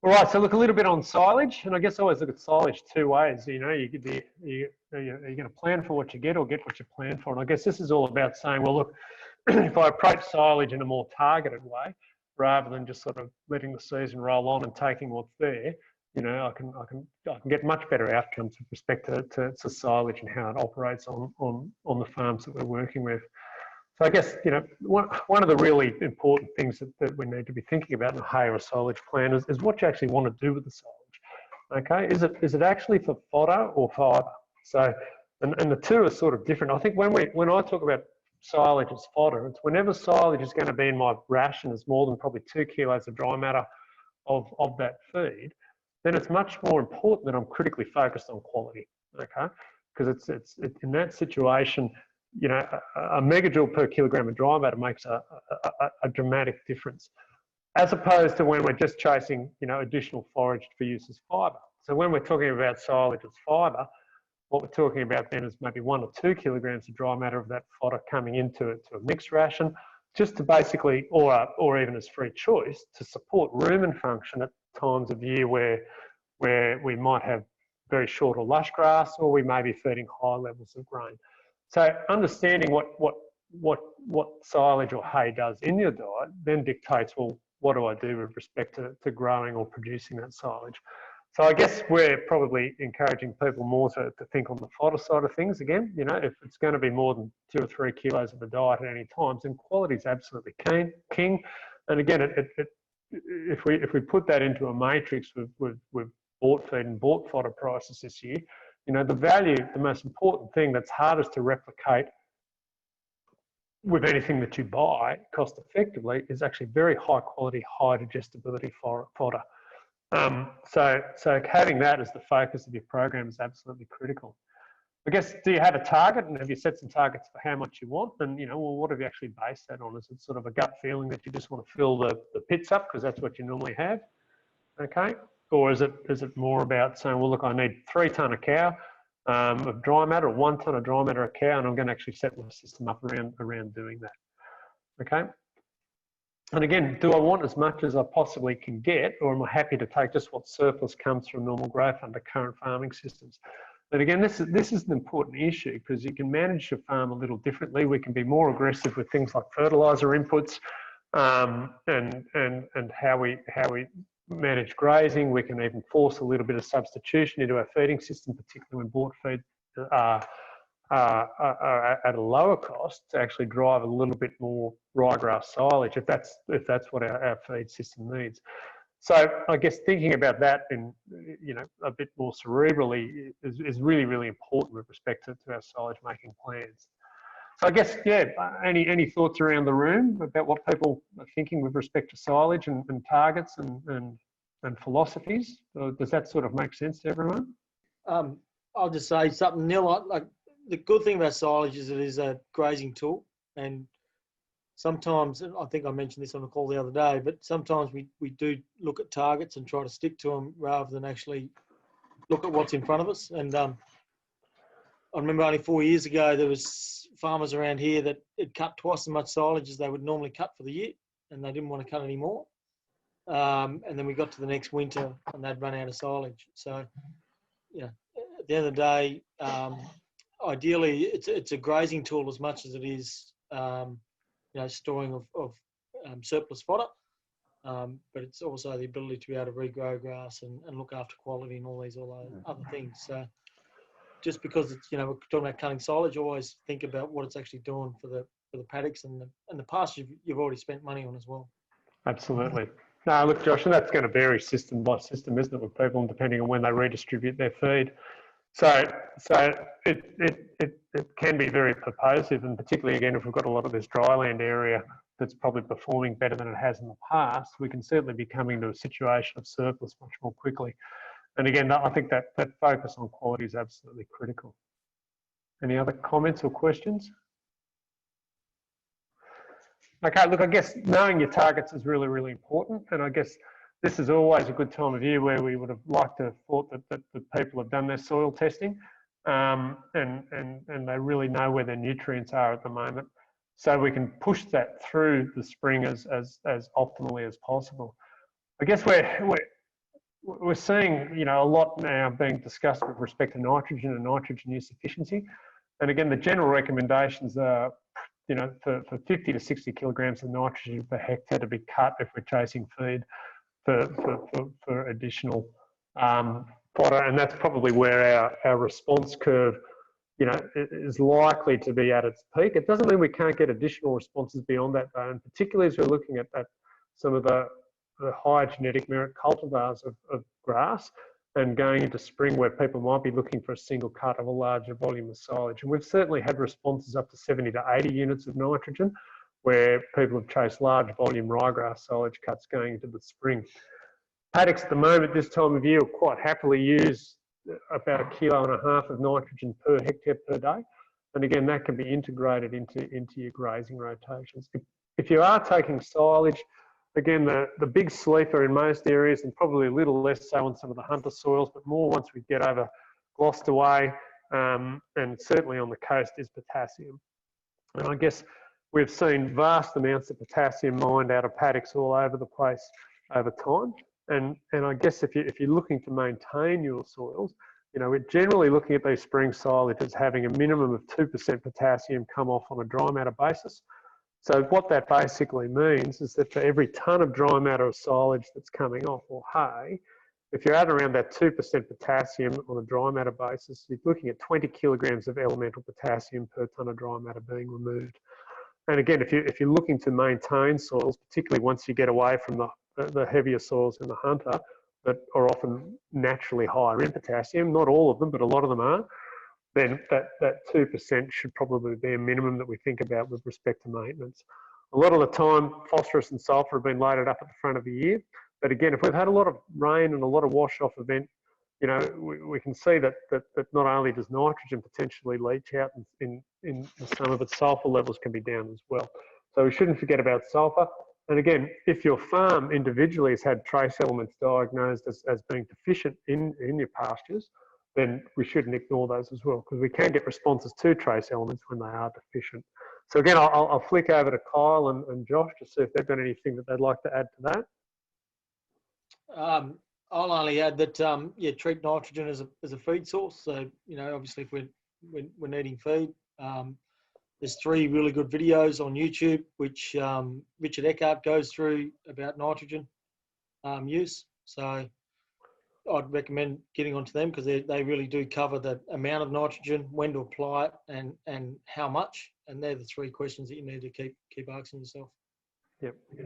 All right, so look a little bit on silage, and I guess I always look at silage two ways. You know, you're going to plan for what you get or get what you plan for. And I guess this is all about saying, well, look, if I approach silage in a more targeted way, rather than just sort of letting the season roll on and taking what's there, you know, I can get much better outcomes with respect to silage and how it operates on the farms that we're working with. So I guess, you know, one of the really important things that we need to be thinking about in a hay or a silage plan is what you actually want to do with the silage. Okay, is it actually for fodder or fibre? So, and the two are sort of different. I think when I talk about silage as fodder, it's whenever silage is going to be in my ration as more than probably 2 kilos of dry matter of that feed, then it's much more important that I'm critically focused on quality. Okay, because it's in that situation, you know, a megajoule per kilogram of dry matter makes a dramatic difference, as opposed to when we're just chasing, you know, additional forage for use as fibre. So when we're talking about silage as fibre, what we're talking about then is maybe 1 or 2 kilograms of dry matter of that fodder coming into a mixed ration, just to basically, or even as free choice, to support rumen function at times of year where we might have very short or lush grass, or we may be feeding high levels of grain. So understanding what silage or hay does in your diet then dictates, well, what do I do with respect to growing or producing that silage? So I guess we're probably encouraging people more to think on the fodder side of things. Again, you know, if it's going to be more than 2 or 3 kilos of a diet at any time, then quality is absolutely king. And again, if we put that into a matrix with bought feed and bought fodder prices this year, you know, the most important thing that's hardest to replicate with anything that you buy cost effectively is actually very high quality, high digestibility fodder. So having that as the focus of your program is absolutely critical. I guess, do you have a target, and have you set some targets for how much you want? And, you know, well, what have you actually based that on? Is it sort of a gut feeling that you just want to fill the pits up because that's what you normally have? Okay. Or is it more about saying, well, look, I need 3 tonne of cow of dry matter, or 1 tonne of dry matter of cow, and I'm going to actually set my system up around doing that. Okay. And again, do I want as much as I possibly can get, or am I happy to take just what surplus comes from normal growth under current farming systems? But again, this is an important issue because you can manage your farm a little differently. We can be more aggressive with things like fertiliser inputs and how we manage grazing. We can even force a little bit of substitution into our feeding system, particularly when bought feed are at a lower cost, to actually drive a little bit more ryegrass silage if that's what our feed system needs. So I guess thinking about that in, you know, a bit more cerebrally is really, really important with respect to our silage making plans. So I guess, yeah, any thoughts around the room about what people are thinking with respect to silage and targets and philosophies? Does that sort of make sense to everyone? I'll just say something, Neil. Like, the good thing about silage is it is a grazing tool, and sometimes, I think I mentioned this on the call the other day, but sometimes we do look at targets and try to stick to them rather than actually look at what's in front of us. And I remember only 4 years ago, there was farmers around here that had cut twice as much silage as they would normally cut for the year, and they didn't want to cut any more. And then we got to the next winter and they'd run out of silage. So, you know, at the end of the day, ideally it's a grazing tool as much as it is, you know, storing of surplus fodder. But it's also the ability to be able to regrow grass and look after quality and all those other things. So just because it's, you know, we're talking about cutting silage, always think about what it's actually doing for the paddocks and the pasture you've already spent money on as well. Absolutely. No, look, Josh, and that's going to vary system by system, isn't it, with people, depending on when they redistribute their feed. So it can be very purposive, and particularly, again, if we've got a lot of this dryland area that's probably performing better than it has in the past, we can certainly be coming to a situation of surplus much more quickly. And again, I think that focus on quality is absolutely critical. Any other comments or questions? Okay, look, I guess knowing your targets is really, really important. And I guess this is always a good time of year where we would have liked to have thought that people have done their soil testing and they really know where their nutrients are at the moment. So we can push that through the spring as optimally as possible. I guess we're seeing, a lot now being discussed with respect to nitrogen and nitrogen use efficiency. And again, the general recommendations are, for 50 to 60 kilograms of nitrogen per hectare to be cut if we're chasing feed for additional fodder. And that's probably where our response curve, is likely to be at its peak. It doesn't mean we can't get additional responses beyond that, though, and particularly as we're looking at some of the high genetic merit cultivars of grass and going into spring where people might be looking for a single cut of a larger volume of silage. And we've certainly had responses up to 70 to 80 units of nitrogen where people have chased large volume ryegrass silage cuts going into the spring. Paddocks at the moment, this time of year, will quite happily use about 1.5 kilos of nitrogen per hectare per day. And again, that can be integrated into your grazing rotations. If you are taking silage, again, the big sleeper in most areas, and probably a little less so on some of the hunter soils, but more once we get over Gloucester Way, and certainly on the coast, is potassium. And I guess we've seen vast amounts of potassium mined out of paddocks all over the place over time. And I guess if you're looking to maintain your soils, we're generally looking at these spring silage as having a minimum of 2% potassium come off on a dry matter basis. So what that basically means is that for every tonne of dry matter of silage that's coming off, or hay, if you're at around that 2% potassium on a dry matter basis, you're looking at 20 kilograms of elemental potassium per tonne of dry matter being removed. And again, if you're looking to maintain soils, particularly once you get away from the heavier soils in the hunter that are often naturally higher in potassium, not all of them, but a lot of them are, then that 2% should probably be a minimum that we think about with respect to maintenance. A lot of the time, phosphorus and sulphur have been loaded up at the front of the year. But again, if we've had a lot of rain and a lot of wash-off event, we can see that not only does nitrogen potentially leach out, in some of its sulphur levels can be down as well. So we shouldn't forget about sulphur. And again, if your farm individually has had trace elements diagnosed as being deficient in your pastures, then we shouldn't ignore those as well, because we can get responses to trace elements when they are deficient. So again, I'll flick over to Kyle and Josh to see if they've got anything that they'd like to add to that. I'll only add that, treat nitrogen as a feed source. So, obviously if we're needing feed, there's 3 really good videos on YouTube, which Richard Eckhart goes through about nitrogen use. So I'd recommend getting onto them because they really do cover the amount of nitrogen, when to apply it, and how much. And they're the 3 questions that you need to keep asking yourself. Yep. Yeah.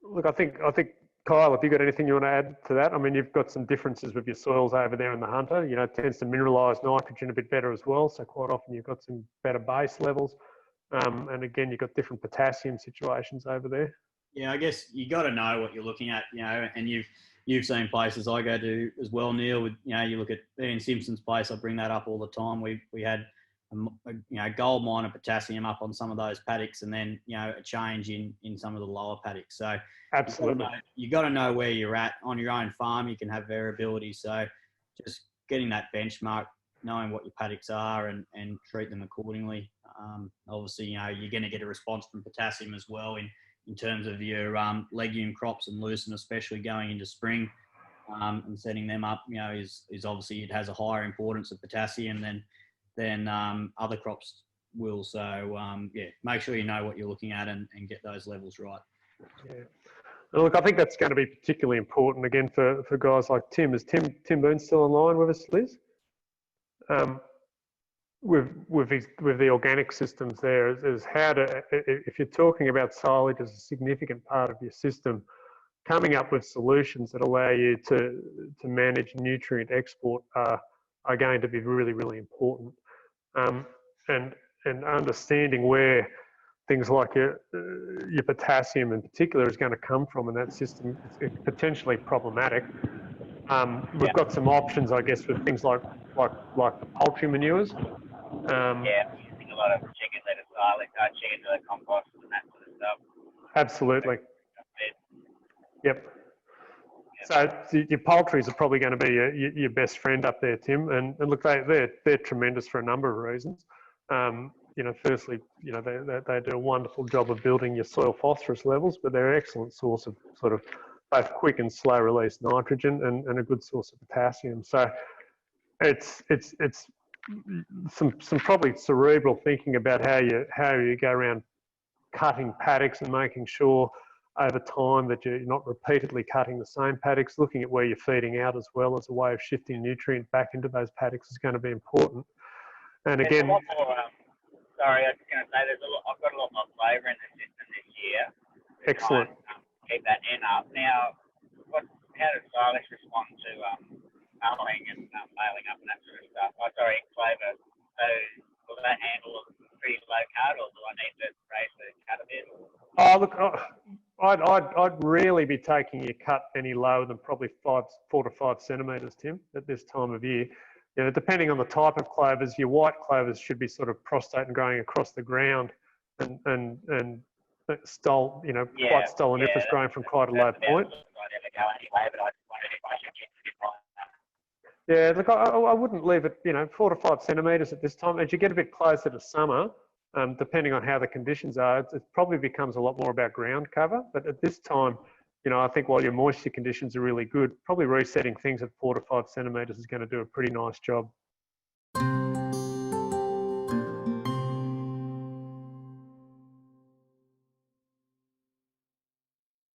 Look, I think Kyle, have you got anything you want to add to that? I mean, you've got some differences with your soils over there in the hunter. It tends to mineralise nitrogen a bit better as well. So quite often you've got some better base levels. And again, you've got different potassium situations over there. Yeah, I guess you got to know what you're looking at, and you've seen places I go to as well, Neil. With you look at Ian Simpson's place. I bring that up all the time. We had a gold mine of potassium up on some of those paddocks, and then a change in some of the lower paddocks. So absolutely, you got to know where you're at on your own farm. You can have variability, so just getting that benchmark, knowing what your paddocks are, and treat them accordingly. Obviously, you're going to get a response from potassium as well in terms of your legume crops and lucerne, especially going into spring, and setting them up. Is obviously it has a higher importance of potassium than other crops will. So make sure you know what you're looking at and get those levels right. Yeah. And look, I think that's going to be particularly important again for guys like Tim. Is Tim Boone still online with us, Liz? With the organic systems there is how to, if you're talking about silage as a significant part of your system, coming up with solutions that allow you to manage nutrient export are going to be really, really important. And understanding where things like your potassium in particular is going to come from in that system is potentially problematic. We've got some options, I guess, with things like the poultry manures. Using a lot of chicken litter silage, chicken litter compost and that sort of stuff. Absolutely. Yep. So your poultries are probably going to be your best friend up there, Tim. And look, they're tremendous for a number of reasons. Firstly, they do a wonderful job of building your soil phosphorus levels, but they're an excellent source of sort of both quick and slow release nitrogen and a good source of potassium. So it's some probably cerebral thinking about how you go around cutting paddocks and making sure over time that you're not repeatedly cutting the same paddocks. Looking at where you're feeding out as well as a way of shifting nutrient back into those paddocks is going to be important. And again, there's a lot more, sorry, I was going to say I've got a lot more flavour in the system this year. Excellent. Keep that N up. Now, how does silage respond to culling and mailing up and that sort of stuff? Oh, sorry, flavour. So will that handle pretty low cut, or do I need to raise the cut a bit? Oh, look, I'd really be taking your cut any lower than probably 4 to 5 centimetres, Tim, at this time of year. You know, depending on the type of clovers, your white clovers should be sort of prostate and growing across the ground and stole, you know, quite stoloniferous, growing from quite a low point. Yeah, look, I wouldn't leave it, you know, 4 to 5 centimetres at this time. As you get a bit closer to summer, depending on how the conditions are, it probably becomes a lot more about ground cover. But at this time, you know, I think while your moisture conditions are really good, probably resetting things at 4 to 5 centimetres is going to do a pretty nice job.